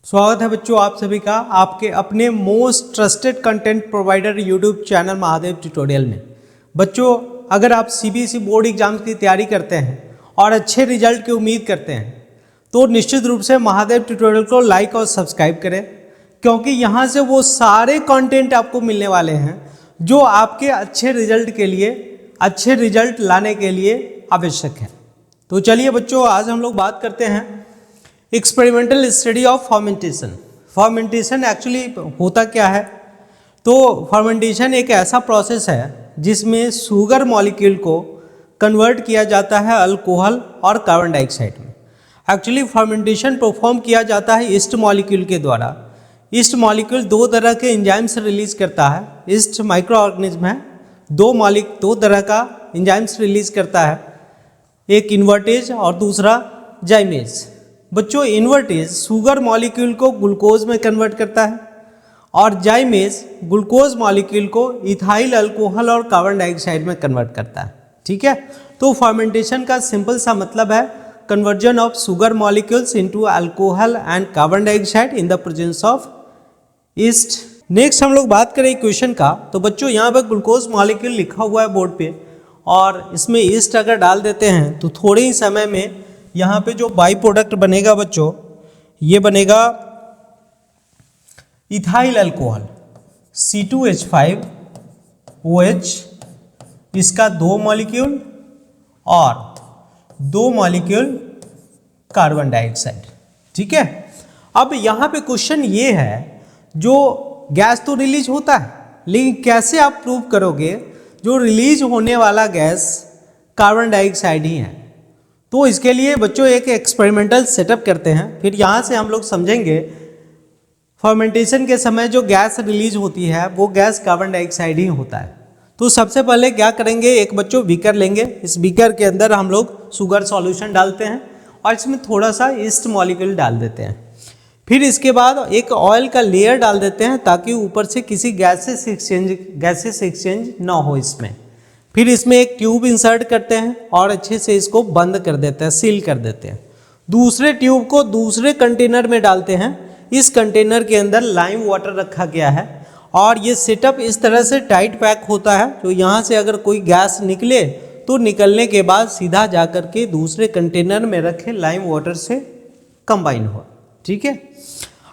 स्वागत है बच्चों आप सभी का आपके अपने most trusted content provider YouTube channel Mahadev tutorial में। बच्चों अगर आप सीबीएसई बोर्ड एग्जाम की तैयारी करते हैं और अच्छे रिजल्ट की उम्मीद करते हैं तो निश्चित रूप से महादेव ट्यूटोरियल को लाइक और सब्सक्राइब करें, क्योंकि यहाँ से वो सारे कंटेंट आपको मिलने वाले हैं जो आपके अच्छे रिजल्ट के लिए, अच्छे रिजल्ट लाने के लिए आवश्यक है। तो चलिए बच्चों आज हम लोग बात करते हैं experimental study of fermentation. Fermentation actually होता क्या है? तो फर्मेंटेशन एक ऐसा प्रोसेस है जिसमें शुगर मॉलिक्यूल को कन्वर्ट किया जाता है अल्कोहल और कार्बन डाइऑक्साइड में। एक्चुअली फर्मेंटेशन परफॉर्म किया जाता है ईस्ट मॉलिक्यूल के द्वारा। ईस्ट मॉलिक्यूल दो तरह के एंजाइम्स रिलीज करता है। ईस्ट माइक्रो ऑर्गेनिज्म है, दो तरह का एंजाइम्स रिलीज करता है, एक इन्वर्टेज और दूसरा जाइमेज। बच्चों इन्वर्टेज शुगर मॉलिक्यूल को ग्लूकोज में कन्वर्ट करता है और जाइमेज ग्लूकोज मॉलिक्यूल को इथाइल अल्कोहल और कार्बन डाइऑक्साइड में कन्वर्ट करता है। ठीक है, तो फर्मेंटेशन का सिंपल सा मतलब है conversion of sugar molecules into alcohol and carbon dioxide in the presence of east. Next हम लोग बात करें इक्वेशन का, तो बच्चों यहाँ पर ग्लूकोज मॉलिक्यूल लिखा हुआ है बोर्ड पे और इसमें ईस्ट अगर डाल देते हैं तो थोड़े ही समय में यहाँ पे जो बाई प्रोडक्ट बनेगा बच्चों, ये बनेगा इथाइल अल्कोहल C2H5OH, इसका 2 मॉलिक्यूल और 2 मॉलिक्यूल कार्बन डाइऑक्साइड। ठीक है, अब यहाँ पे क्वेश्चन ये है, जो गैस तो रिलीज होता है लेकिन कैसे आप प्रूव करोगे जो रिलीज होने वाला गैस कार्बन डाइऑक्साइड ही है? तो इसके लिए बच्चों एक एक्सपेरिमेंटल सेटअप करते हैं, फिर यहाँ से हम लोग समझेंगे फर्मेंटेशन के समय जो गैस रिलीज होती है वो गैस कार्बन डाइऑक्साइड ही होता है। तो सबसे पहले क्या करेंगे, एक बच्चों बीकर लेंगे, इस बीकर के अंदर हम लोग शुगर सॉल्यूशन डालते हैं और इसमें थोड़ा सा ईस्ट मॉलिक्यूल डाल देते हैं। फिर इसके बाद एक ऑयल का लेयर डाल देते हैं ताकि ऊपर से किसी गैसेस एक्सचेंज ना हो इसमें। फिर इसमें एक ट्यूब इंसर्ट करते हैं और अच्छे से इसको बंद कर देते हैं, सील कर देते हैं। दूसरे ट्यूब को दूसरे कंटेनर में डालते हैं। इस कंटेनर के अंदर लाइम वाटर रखा गया है और ये सेटअप इस तरह से टाइट पैक होता है जो यहाँ से अगर कोई गैस निकले तो निकलने के बाद सीधा जा कर के दूसरे कंटेनर में रखे लाइम वाटर से कंबाइन हो। ठीक है,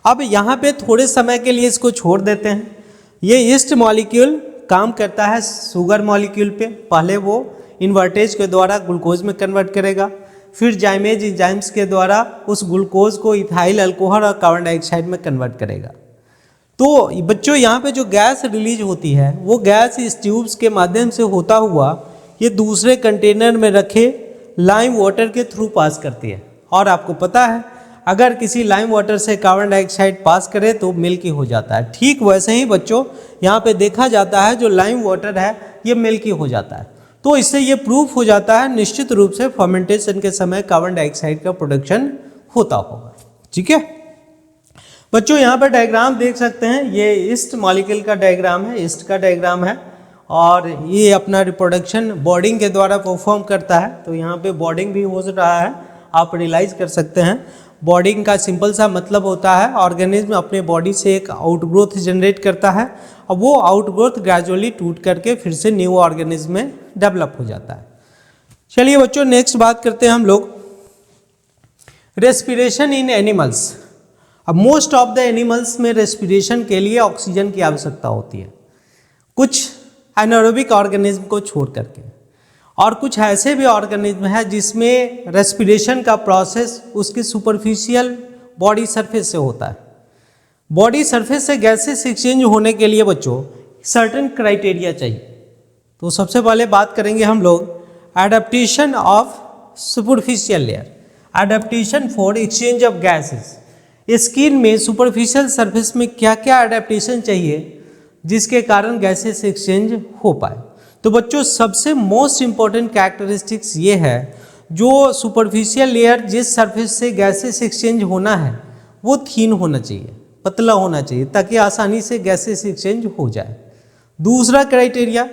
अब यहाँ पे थोड़े समय के लिए इसको छोड़ देते हैं। ये ईस्ट मॉलिक्यूल काम करता है शुगर मॉलिक्यूल पे, पहले वो इन्वर्टेज के द्वारा ग्लूकोज में कन्वर्ट करेगा, फिर जाइमेज एंजाइम्स के द्वारा उस ग्लूकोज को इथाइल अल्कोहल और कार्बन डाइऑक्साइड में कन्वर्ट करेगा। तो बच्चों यहाँ पे जो गैस रिलीज होती है वो गैस इस ट्यूब्स के माध्यम से होता हुआ ये दूसरे कंटेनर में रखे लाइम वाटर के थ्रू पास करती है। और आपको पता है अगर किसी लाइम वाटर से कार्बन डाइऑक्साइड पास करे तो मिल्की हो जाता है। ठीक वैसे ही बच्चों यहाँ पे देखा जाता है जो लाइम वाटर है ये मिल्की हो जाता है। तो इससे ये प्रूफ हो जाता है निश्चित रूप से फर्मेंटेशन के समय कार्बन डाइऑक्साइड का प्रोडक्शन होता होगा। ठीक है बच्चों, यहाँ पर डायग्राम देख सकते हैं, ये ईस्ट मॉलिक्यूल का डायग्राम है, ईस्ट का डायग्राम है और ये अपना रिप्रोडक्शन बॉडिंग के द्वारा परफॉर्म करता है। तो यहाँ पे बॉडिंग भी हो रहा है, आप रियलाइज कर सकते हैं। बॉडिंग का सिंपल सा मतलब होता है ऑर्गेनिज्म अपने बॉडी से एक आउटग्रोथ जनरेट करता है और वो आउटग्रोथ ग्रेजुअली टूट करके फिर से न्यू ऑर्गेनिज्म में डेवलप हो जाता है। चलिए बच्चों नेक्स्ट बात करते हैं हम लोग रेस्पिरेशन इन एनिमल्स। अब मोस्ट ऑफ द एनिमल्स में रेस्पिरेशन के लिए ऑक्सीजन की आवश्यकता होती है, कुछ एनारोबिक ऑर्गेनिज्म को छोड़ करके, और कुछ ऐसे भी ऑर्गेनिज्म है जिसमें रेस्पिरेशन का प्रोसेस उसके सुपरफिशियल बॉडी सरफेस से होता है। बॉडी सरफेस से गैसेस एक्सचेंज होने के लिए बच्चों सर्टेन क्राइटेरिया चाहिए। तो सबसे पहले बात करेंगे हम लोग adaptation of superficial layer, adaptation for exchange of gases. Skin में सुपरफिशियल सरफेस में क्या क्या एडेप्टेशन चाहिए जिसके कारण गैसेस एक्सचेंज हो पाए? तो बच्चों सबसे मोस्ट इंपॉर्टेंट कैरेक्टरिस्टिक्स ये है, जो सुपरफिशियल लेयर जिस सरफेस से गैसेस एक्सचेंज होना है वो थीन होना चाहिए, पतला होना चाहिए ताकि आसानी से गैसेस एक्सचेंज हो जाए। दूसरा क्राइटेरिया,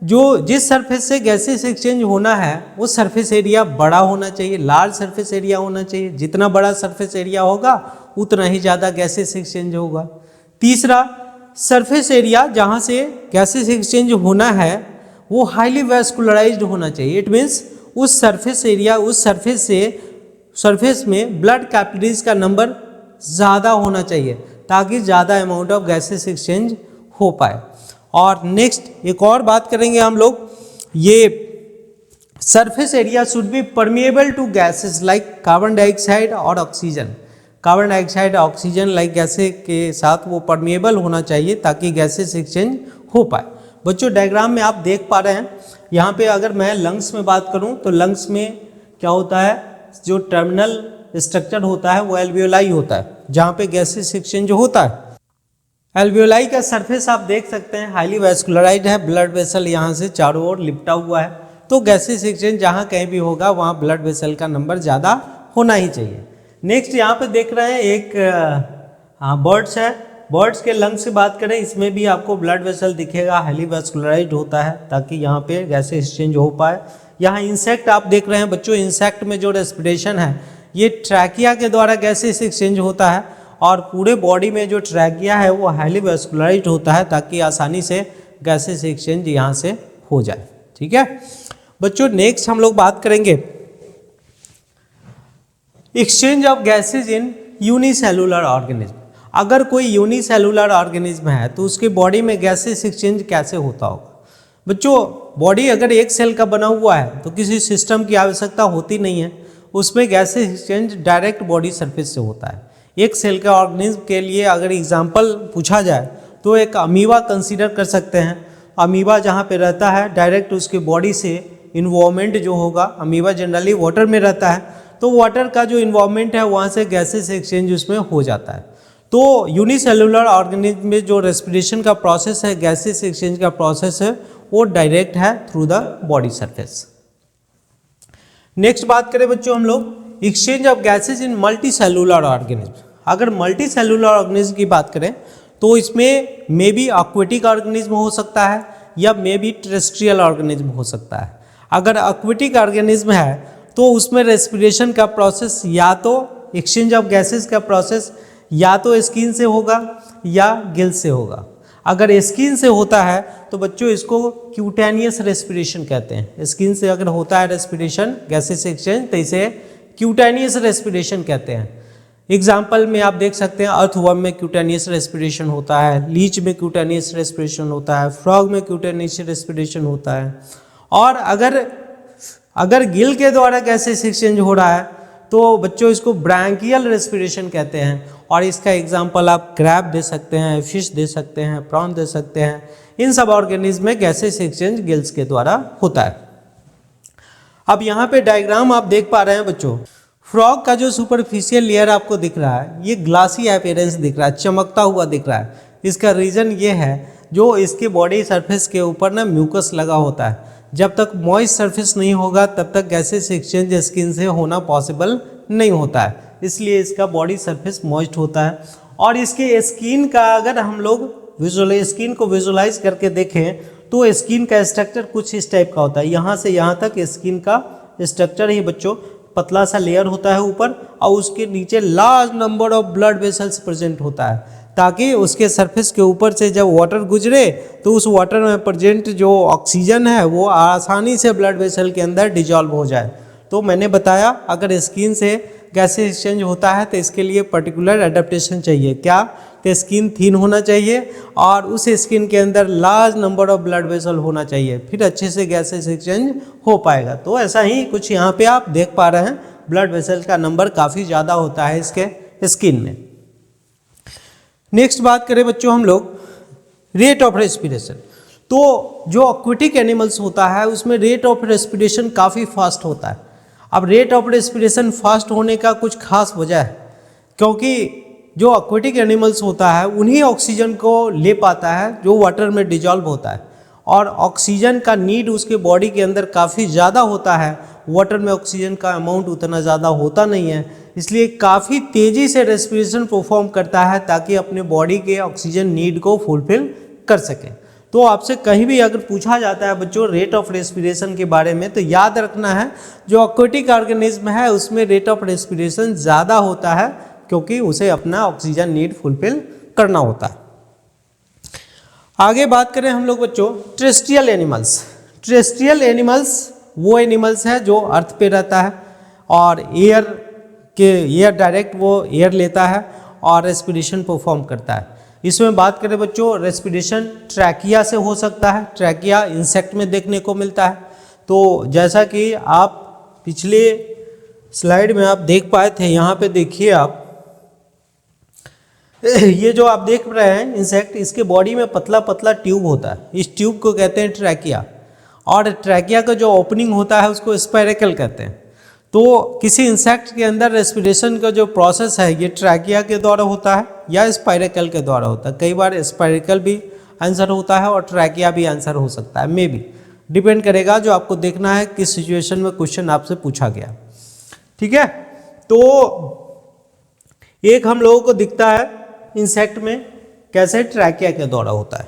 जो जिस सरफेस से गैसेस एक्सचेंज होना है वो सरफेस एरिया बड़ा होना चाहिए, लार्ज सरफेस एरिया होना चाहिए। जितना बड़ा सरफेस एरिया होगा उतना ही ज़्यादा गैसेस एक्सचेंज होगा। तीसरा, सरफेस एरिया जहाँ से गैसेस एक्सचेंज होना है वो हाईली वैस्कुलराइज्ड होना चाहिए। इट मीन्स उस सरफेस एरिया, उस सरफेस में ब्लड कैपिलरीज का नंबर ज़्यादा होना चाहिए ताकि ज़्यादा अमाउंट ऑफ गैसेस एक्सचेंज हो पाए। और नेक्स्ट एक और बात करेंगे हम लोग, ये surface area should be permeable to gases like carbon dioxide और oxygen. Carbon dioxide oxygen like gases के साथ वो परमिएबल होना चाहिए ताकि गैसेस एक्सचेंज हो पाए। बच्चों डायग्राम में आप देख पा रहे हैं, यहाँ पे अगर मैं लंग्स में बात करूँ तो लंग्स में क्या होता है, जो टर्मिनल स्ट्रक्चर होता है वो एल्वियोलाई होता है जहाँ पे गैसेस एक्सचेंज होता है। एल्वियोलाई का सरफेस आप देख सकते हैं हाईली वैस्कुलराइज्ड है, ब्लड वेसल यहाँ से चारों ओर लिपटा हुआ है, तो गैसेस एक्सचेंज जहाँ कहीं भी होगा वहाँ ब्लड वेसल का नंबर ज़्यादा होना ही चाहिए। नेक्स्ट यहाँ पे देख रहे हैं एक बर्ड्स है, बर्ड्स के लंग्स से बात करें, इसमें भी आपको ब्लड वेसल दिखेगा, हाईली वैस्कुलराइज्ड होता है ताकि यहाँ पे गैसेस एक्सचेंज हो पाए। यहाँ इंसेक्ट आप देख रहे हैं बच्चों, इंसेक्ट में जो रेस्पिरेशन है ये ट्रैकिया के द्वारा गैसेस एक्सचेंज होता है और पूरे बॉडी में जो ट्रैकिया है वो हाईली वैस्कुलराइज्ड होता है ताकि आसानी से गैसेस एक्सचेंज यहाँ से हो जाए। ठीक है बच्चों, नेक्स्ट हम लोग बात करेंगे exchange of gases in unicellular organism. अगर कोई यूनिसेलुलर ऑर्गेनिज्म है तो उसके बॉडी में गैसेस एक्सचेंज कैसे होता होगा। बच्चों बॉडी अगर एक सेल का बना हुआ है तो किसी सिस्टम की आवश्यकता होती नहीं है, उसमें gases exchange direct body surface से होता है। एक सेल के ऑर्गेनिज्म के लिए अगर एग्जाम्पल पूछा जाए तो एक अमीबा कंसीडर कर सकते हैं। अमीबा जहाँ पे रहता है डायरेक्ट उसके बॉडी से इन्वॉल्वमेंट जो होगा, अमीबा जनरली वाटर में रहता है तो वाटर का जो इन्वॉल्वमेंट है वहाँ से गैसेस एक्सचेंज उसमें हो जाता है। तो यूनिसेलुलर ऑर्गेनिज्म में जो रेस्पिरेशन का प्रोसेस है, गैसेस एक्सचेंज का प्रोसेस है, वो डायरेक्ट है through the body surface. Next बात करें बच्चों हम लोग exchange of gases in multi cellular organism. अगर मल्टी सेलुलर ऑर्गेनिज्म की बात करें तो इसमें मे बी एक्वेटिक ऑर्गेनिज्म हो सकता है या मे बी टेरेस्ट्रियल ऑर्गेनिज्म हो सकता है। अगर एक्वेटिक ऑर्गेनिज्म है तो उसमें रेस्पिरेशन का प्रोसेस या तो एक्सचेंज ऑफ गैसेस का प्रोसेस या तो स्किन से होगा या गिल्स से होगा। अगर स्किन से होता है तो बच्चों इसको क्यूटेनियस रेस्पिरेशन कहते हैं। स्किन से अगर होता है रेस्पिरेशन गैसेस एक्सचेंज तो इसे क्यूटेनियस रेस्पिरेशन कहते हैं। एग्जाम्पल में आप देख सकते हैं अर्थवर्म में क्यूटेनियस रेस्पिरेशन होता है, लीच में क्यूटेनियस रेस्पिरेशन होता है, फ्रॉग में क्यूटेनियस रेस्पिरेशन होता है। और अगर गिल के द्वारा गैसेस एक्सचेंज हो रहा है तो बच्चों इसको ब्रैंकियल रेस्पिरेशन कहते हैं। और इसका एग्जाम्पल आप क्रैब दे सकते हैं, फिश दे सकते हैं, प्रॉन दे सकते हैं। इन सब ऑर्गेनिज्म में गैसेस एक्सचेंज गिल्स के द्वारा होता है। अब यहाँ पे डायग्राम आप देख पा रहे हैं बच्चों, फ्रॉग का जो सुपरफिशियल लेयर आपको दिख रहा है ये ग्लासी अपीयरेंस दिख रहा है, चमकता हुआ दिख रहा है। इसका रीज़न ये है जो इसके बॉडी सरफेस के ऊपर ना म्यूकस लगा होता है। जब तक मॉइस्ट सरफेस नहीं होगा तब तक गैसेस एक्सचेंज स्किन से होना पॉसिबल नहीं होता है, इसलिए इसका बॉडी सरफेस मॉइस्ट होता है। और इसके स्किन का अगर हम लोग स्किन को विजुलाइज करके देखें तो स्किन का स्ट्रक्चर कुछ इस टाइप का होता है। यहाँ से यहाँ तक स्किन का स्ट्रक्चर ही बच्चों पतला सा लेयर होता है ऊपर और उसके नीचे large number of blood vessels present होता है ताकि उसके सरफेस के ऊपर से जब वाटर गुजरे तो उस वाटर में प्रेजेंट जो ऑक्सीजन है वो आसानी से ब्लड वेसल के अंदर डिजॉल्व हो जाए। तो मैंने बताया अगर स्किन से गैसेस एक्सचेंज होता है तो इसके लिए पर्टिकुलर एडेप्टेशन चाहिए। क्या? तो स्किन थिन होना चाहिए और उस स्किन के अंदर large number of blood vessel होना चाहिए, फिर अच्छे से गैसेस एक्सचेंज हो पाएगा। तो ऐसा ही कुछ यहाँ पे आप देख पा रहे हैं, ब्लड वेसल का नंबर काफ़ी ज़्यादा होता है इसके स्किन में। नेक्स्ट बात करें बच्चों हम लोग रेट ऑफ रेस्पिरेशन। तो जो एक्वेटिक एनिमल्स होता है उसमें रेट ऑफ रेस्पिरेशन काफ़ी फास्ट होता है। अब रेट ऑफ रेस्पिरेशन फास्ट होने का कुछ खास वजह है, क्योंकि जो एक्वेटिक एनिमल्स होता है उन्हीं ऑक्सीजन को ले पाता है जो वाटर में डिजॉल्व होता है, और ऑक्सीजन का नीड उसके बॉडी के अंदर काफ़ी ज़्यादा होता है। वाटर में ऑक्सीजन का अमाउंट उतना ज़्यादा होता नहीं है, इसलिए काफ़ी तेज़ी से रेस्पिरेशन परफॉर्म करता है ताकि अपने बॉडी के ऑक्सीजन नीड को फुलफिल कर सके। तो आपसे कहीं भी अगर पूछा जाता है बच्चों रेट ऑफ रेस्पिरेशन के बारे में तो याद रखना है जो एक्वेटिक ऑर्गेनिज्म है उसमें रेट ऑफ रेस्पिरेशन ज़्यादा होता है क्योंकि उसे अपना ऑक्सीजन नीड फुलफिल करना होता है। आगे बात करें हम लोग बच्चों टेरेस्ट्रियल एनिमल्स। टेरेस्ट्रियल एनिमल्स वो एनिमल्स है जो अर्थ पे रहता है और एयर डायरेक्ट वो एयर लेता है और रेस्पिरेशन परफॉर्म करता है। इसमें बात करें बच्चों रेस्पिरेशन ट्रैकिया से हो सकता है, ट्रैकिया इंसेक्ट में देखने को मिलता है। तो जैसा कि आप पिछले स्लाइड में आप देख पाए थे, यहाँ पे देखिए आप ये जो आप देख रहे हैं इंसेक्ट, इसके बॉडी में पतला पतला ट्यूब होता है, इस ट्यूब को कहते हैं ट्रैकिया, और ट्रैकिया का जो ओपनिंग होता है उसको स्पाइरेकल कहते हैं। तो किसी इंसेक्ट के अंदर रेस्पिरेशन का जो प्रोसेस है ये ट्रैकिया के द्वारा होता है या स्पाइरेकल के द्वारा होता है। कई बार स्पाइरेकल भी आंसर होता है और ट्रैकिया भी आंसर हो सकता है, मे बी डिपेंड करेगा जो आपको देखना है किस सिचुएशन में क्वेश्चन आपसे पूछा गया। ठीक है, तो एक हम लोगों को दिखता है इंसेक्ट में कैसे ट्रैकिया के द्वारा होता है।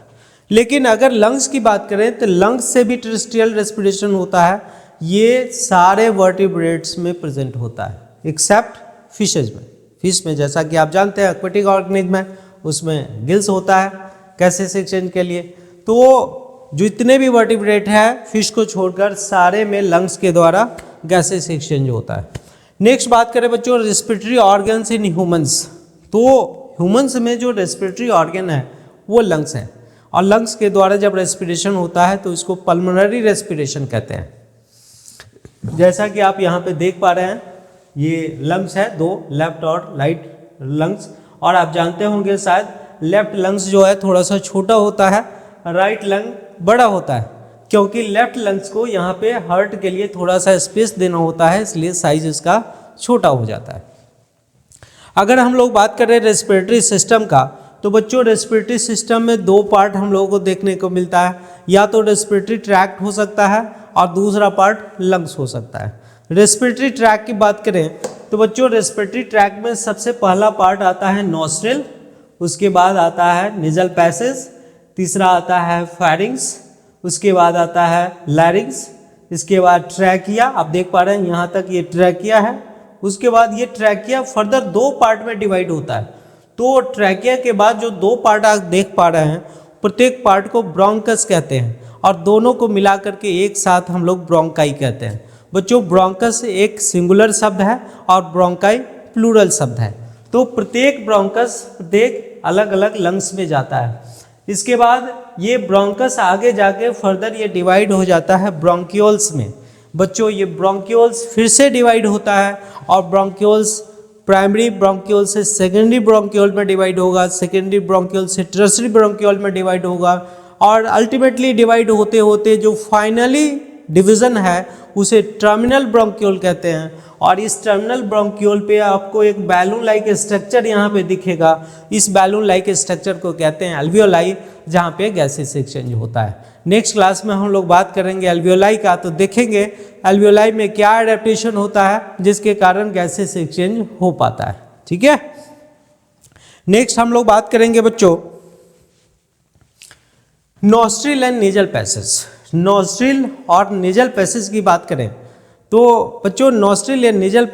लेकिन अगर लंग्स की बात करें तो लंग्स से भी टेरेस्ट्रियल रेस्पिरेशन होता है। ये सारे वर्टिब्रेट्स में प्रेजेंट होता है एक्सेप्ट फिशेज में। फिश में जैसा कि आप जानते हैं एक्वेटिक ऑर्गेनिज्म है, उसमें गिल्स होता है गैसेस एक्सचेंज के लिए। तो जितने भी वर्टिब्रेट है फिश को छोड़कर सारे में लंग्स के द्वारा गैसेस एक्सचेंज होता है। नेक्स्ट बात करें बच्चों रेस्पिरेटरी ऑर्गन्स इन ह्यूमंस। तो ह्यूमंस में जो रेस्पिरेटरी ऑर्गन है वो लंग्स है, और लंग्स के द्वारा जब रेस्पिरेशन होता है तो इसको पल्मोनरी रेस्पिरेशन कहते हैं। जैसा कि आप यहाँ पे देख पा रहे हैं ये लंग्स है, दो लेफ्ट और राइट लंग्स, और आप जानते होंगे शायद लेफ्ट लंग्स जो है थोड़ा सा छोटा होता है, राइट लंग बड़ा होता है, क्योंकि लेफ्ट लंग्स को यहाँ पे हार्ट के लिए थोड़ा सा स्पेस देना होता है, इसलिए साइज इसका छोटा हो जाता है। अगर हम लोग बात करें रेस्पिरेटरी सिस्टम का, तो बच्चों रेस्पिरेटरी सिस्टम में दो पार्ट हम लोगों को देखने को मिलता है, या तो रेस्पिरेटरी ट्रैक्ट हो सकता है और दूसरा पार्ट लंग्स हो सकता है। रेस्पिरेटरी ट्रैक्ट की बात करें तो बच्चों रेस्पिरेटरी ट्रैक्ट में सबसे पहला पार्ट आता है नॉस्ट्रिल, उसके बाद आता है नेजल पैसेज, तीसरा आता है फेरिंग्स, उसके बाद आता है लैरिंग्स, इसके बाद ट्रैकिया। आप देख पा रहे हैं यहाँ तक ये ट्रैकिया है। उसके बाद ये ट्रैकिया फर्दर दो पार्ट में डिवाइड होता है। तो ट्रैकिया के बाद जो दो पार्ट आप देख पा रहे हैं, प्रत्येक पार्ट को ब्रोंकस कहते हैं, और दोनों को मिला करके एक साथ हम लोग ब्रोंकाई कहते हैं। बच्चों ब्रोंकस एक सिंगुलर शब्द है और ब्रोंकाई प्लूरल शब्द है। तो प्रत्येक ब्रोंकस प्रत्येक अलग अलग लंग्स में जाता है। इसके बाद ये ब्रोंकस आगे जाके फर्दर ये डिवाइड हो जाता है ब्रोंक्यूल्स में। बच्चों ये ब्रोंक्यूल्स फिर से डिवाइड होता है, और ब्रोंक्यूल्स प्राइमरी ब्रोंक्यूल से सेकेंडरी ब्रोंक्यूल में डिवाइड होगा, सेकेंडरी ब्रोंक्यूल से टर्शियरी ब्रोंक्यूल में डिवाइड होगा, और अल्टीमेटली डिवाइड होते होते जो फाइनली डिवीज़न है उसे टर्मिनल ब्रोंक्यूल कहते हैं। और इस टर्मिनल ब्रोंक्यूल पे आपको एक बैलून लाइक स्ट्रक्चर यहाँ पे दिखेगा। इस बैलून लाइक स्ट्रक्चर को कहते हैं एल्वियोलाई, जहाँ पे गैसेस एक्सचेंज होता है। नेक्स्ट क्लास में हम लोग बात करेंगे एल्वियोलाई का, तो देखेंगे एल्वियोलाई में क्या एडेप्टेशन होता है जिसके कारण गैसेस एक्सचेंज हो पाता है। ठीक है, नेक्स्ट हम लोग बात करेंगे बच्चों nostril and nasal passage. Nostril और नेजल पैसेज की बात करें तो बच्चों नॉस्ट्रिल या नेजल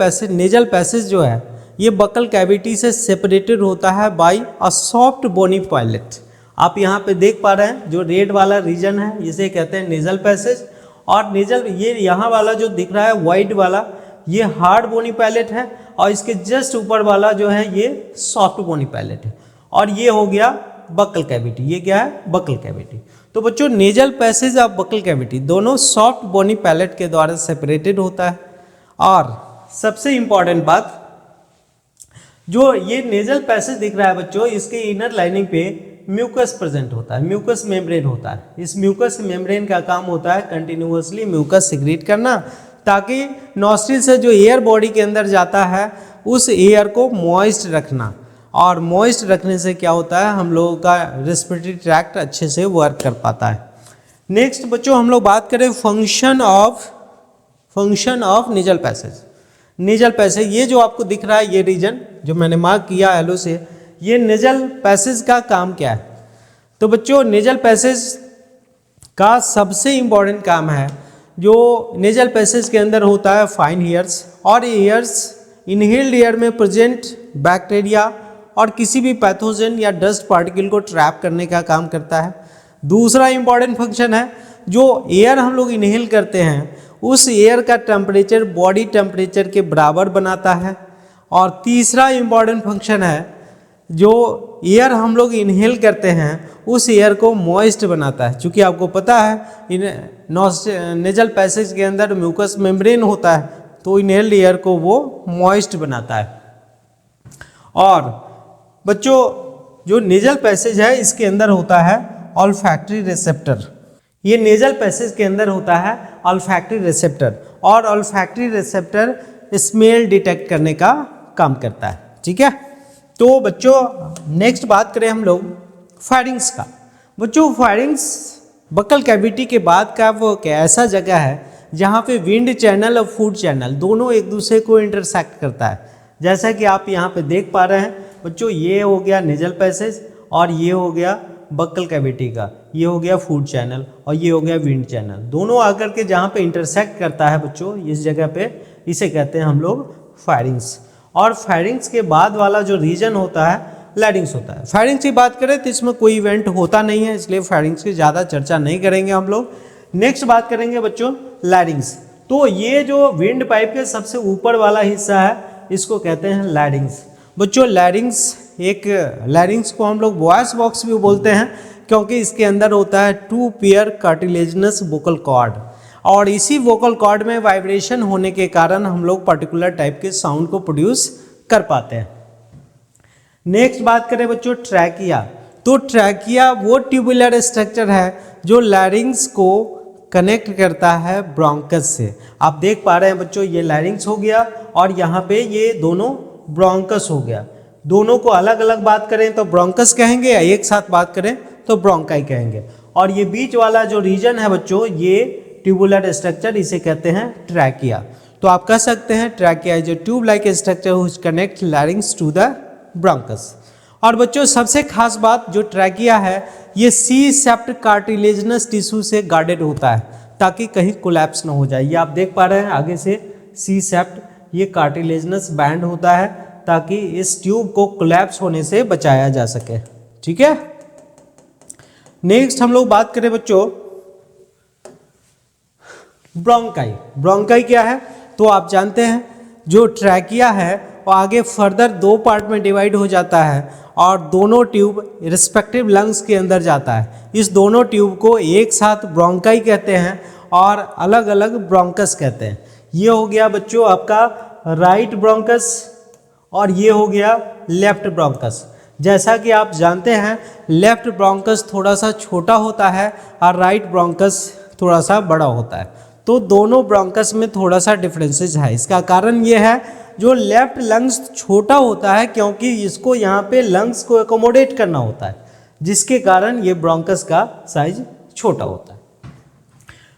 पैसेज जो है ये बकल कैविटी से सेपरेटेड होता है by a soft bony pilot. आप यहाँ पे देख पा रहे हैं जो रेड वाला रीजन है इसे कहते हैं नेजल पैसेज, और नेजल ये यहाँ वाला जो दिख रहा है वाइट वाला ये हार्ड बोनी पायलेट है, और इसके जस्ट ऊपर वाला जो है ये सॉफ्ट बोनी पायलेट है, और ये हो गया बकल कैविटी। ये क्या है? Buccal cavity. तो बच्चों नेजल पैसेज और बकल कैविटी दोनों सॉफ्ट बोनी पैलेट के द्वारा सेपरेटेड होता है। और सबसे इंपॉर्टेंट बात, जो ये नेजल पैसेज दिख रहा है बच्चों, इसके इनर लाइनिंग पे म्यूकस प्रेजेंट होता है, म्यूकस मेम्ब्रेन होता है। इस म्यूकस मेम्ब्रेन का काम होता है कंटिन्यूअसली म्यूकस सिक्रीट करना, ताकि नॉस्ट्रिल से जो एयर बॉडी के अंदर जाता है उस एयर को मॉइस्ट रखना, और मॉइस्ट रखने से क्या होता है हम लोगों का रेस्पिरेटरी ट्रैक्ट अच्छे से वर्क कर पाता है। नेक्स्ट बच्चों हम लोग बात करें function of nasal passage. Nasal passage ये जो आपको दिख रहा है ये रीजन जो मैंने मार्क किया येलो से, ये नेजल पैसेज का काम क्या है? तो बच्चों नेजल पैसेज का सबसे इम्पॉर्टेंट काम है, जो नेजल पैसेज के अंदर होता है फाइन हेयर्स, और ये हेयर्स इनहेल्ड एयर में प्रेजेंट बैक्टीरिया और किसी भी पैथोजन या डस्ट पार्टिकल को ट्रैप करने का काम करता है। दूसरा इंपॉर्टेंट फंक्शन है, जो एयर हम लोग इनहेल करते हैं उस एयर का टेम्परेचर बॉडी टेम्परेचर के बराबर बनाता है। और तीसरा इंपॉर्टेंट फंक्शन है, जो एयर हम लोग इनहेल करते हैं उस एयर को मॉइस्ट बनाता है। क्योंकि आपको पता है नेजल पैसेज के अंदर म्यूकस मेम्ब्रेन होता है, तो इनहेल्ड एयर को वो मॉइस्ट बनाता है। और बच्चों जो नेजल पैसेज है इसके अंदर होता है ऑल्फैक्टरी रिसेप्टर। ये नेजल पैसेज के अंदर होता है ऑल्फैक्टरी रिसेप्टर, और ऑल्फैक्टरी रिसेप्टर स्मेल डिटेक्ट करने का काम करता है। ठीक है, तो बच्चों नेक्स्ट बात करें हम लोग फायरिंग्स का। बच्चों फायरिंग्स बकल कैविटी के बाद का वो ऐसा जगह है जहाँ पे विंड चैनल और फूड चैनल दोनों एक दूसरे को इंटरसेक्ट करता है। जैसा कि आप यहाँ पे देख पा रहे हैं बच्चों, ये हो गया नेजल पैसेज और ये हो गया बक्कल कैविटी का, ये हो गया फूड चैनल और ये हो गया विंड चैनल। दोनों आकर के जहाँ पे इंटरसेक्ट करता है बच्चों, इस जगह पे इसे कहते हैं हम लोग फायरिंग्स। और फायरिंग्स के बाद वाला जो रीजन होता है लैरिंग्स होता है। फायरिंग्स की बात करें तो इसमें कोई इवेंट होता नहीं है, इसलिए फायरिंग्स की ज़्यादा चर्चा नहीं करेंगे हम लोग। नेक्स्ट बात करेंगे बच्चों लैरिंग्स। तो ये जो विंड पाइप के सबसे ऊपर वाला हिस्सा है इसको कहते हैं लैरिंग्स। बच्चों लैरिंग्स को हम लोग वॉइस बॉक्स भी बोलते हैं, क्योंकि इसके अंदर होता है 2 पेयर कार्टिलेजिनस वोकल कॉर्ड, और इसी वोकल कॉर्ड में वाइब्रेशन होने के कारण हम लोग पर्टिकुलर टाइप के साउंड को प्रोड्यूस कर पाते हैं। नेक्स्ट बात करें बच्चों ट्रैकिया। तो ट्रैकिया वो ट्यूबुलर स्ट्रक्चर है जो लैरिंग्स को कनेक्ट करता है ब्रोंकस से। आप देख पा रहे हैं बच्चों, ये लैरिंग्स हो गया और यहाँ पे ये दोनों ब्रोंकस हो गया। दोनों को अलग अलग बात करें तो ब्रोंकस कहेंगे, या एक साथ बात करें तो ब्रोंकाई कहेंगे। और ये बीच वाला जो रीजन है बच्चों, ये ट्यूबुलर स्ट्रक्चर, इसे कहते हैं ट्रैकिया। तो आप कह सकते हैं trachea is a tube like structure which connect larynx to the bronchus. और बच्चों सबसे खास बात जो ट्रैकिया है, ये सी सेप्ट कार्टिलेजिनस टिश्यू से गार्डेड होता है ताकि कहीं कोलैप्स ना हो जाए। ये आप देख पा रहे हैं आगे से सी सेप्ट, ये कार्टिलेजिनस बैंड होता है ताकि इस ट्यूब को कोलैप्स होने से बचाया जा सके। ठीक है, नेक्स्ट हम लोग बात करें बच्चों ब्रोंकाई। ब्रोंकाई क्या है? तो आप जानते हैं जो ट्रैकिया है वो आगे फर्दर 2 पार्ट में डिवाइड हो जाता है और दोनों ट्यूब रिस्पेक्टिव लंग्स के अंदर जाता है। इस दोनों ट्यूब को एक साथ ब्रोंकाई कहते हैं और अलग अलग ब्रोंकस कहते हैं। ये हो गया बच्चों आपका राइट ब्रोंकस और ये हो गया लेफ्ट ब्रोंकस। जैसा कि आप जानते हैं लेफ्ट ब्रोंकस थोड़ा सा छोटा होता है और राइट ब्रोंकस थोड़ा सा बड़ा होता है। तो दोनों ब्रोंकस में थोड़ा सा डिफरेंसेस है। इसका कारण ये है जो लेफ्ट लंग्स छोटा होता है क्योंकि इसको यहाँ पे लंग्स को एकोमोडेट करना होता है, जिसके कारण ये ब्रोंकस का साइज छोटा होता है।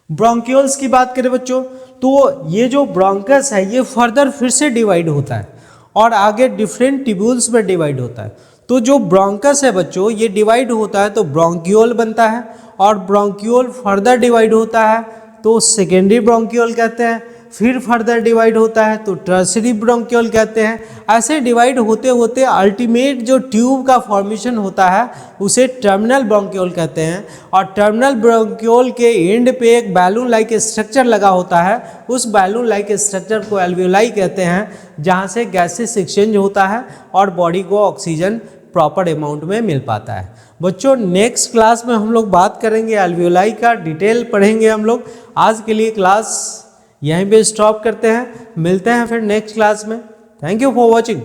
ब्रोंक्यूल्स की बात करें बच्चों तो ये जो ब्रोंकस है ये फर्दर फिर से डिवाइड होता है और आगे डिफरेंट ट्यूब्यूल्स में डिवाइड होता है। तो जो ब्रोंकस है बच्चों ये डिवाइड होता है तो ब्रोंक्यूल बनता है और ब्रोंक्यूल फर्दर डिवाइड होता है तो सेकेंडरी ब्रोंक्यूल कहते हैं, फिर फर्दर डिवाइड होता है तो टर्सरी ब्रोंक्यूल कहते हैं। ऐसे डिवाइड होते होते अल्टीमेट जो ट्यूब का फॉर्मेशन होता है उसे टर्मिनल ब्रोंक्यूल कहते हैं। और टर्मिनल ब्रोंक्यूल के एंड पे एक बैलून लाइक स्ट्रक्चर लगा होता है, उस बैलून लाइक स्ट्रक्चर को एल्वियोलाई कहते हैं, जहाँ से गैसेस एक्सचेंज होता है और बॉडी को ऑक्सीजन प्रॉपर अमाउंट में मिल पाता है। बच्चों नेक्स्ट क्लास में हम लोग बात करेंगे एल्वियोलाई का, डिटेल पढ़ेंगे हम लोग। आज के लिए क्लास यहीं पे स्टॉप करते हैं, मिलते हैं फिर नेक्स्ट क्लास में। Thank you for watching.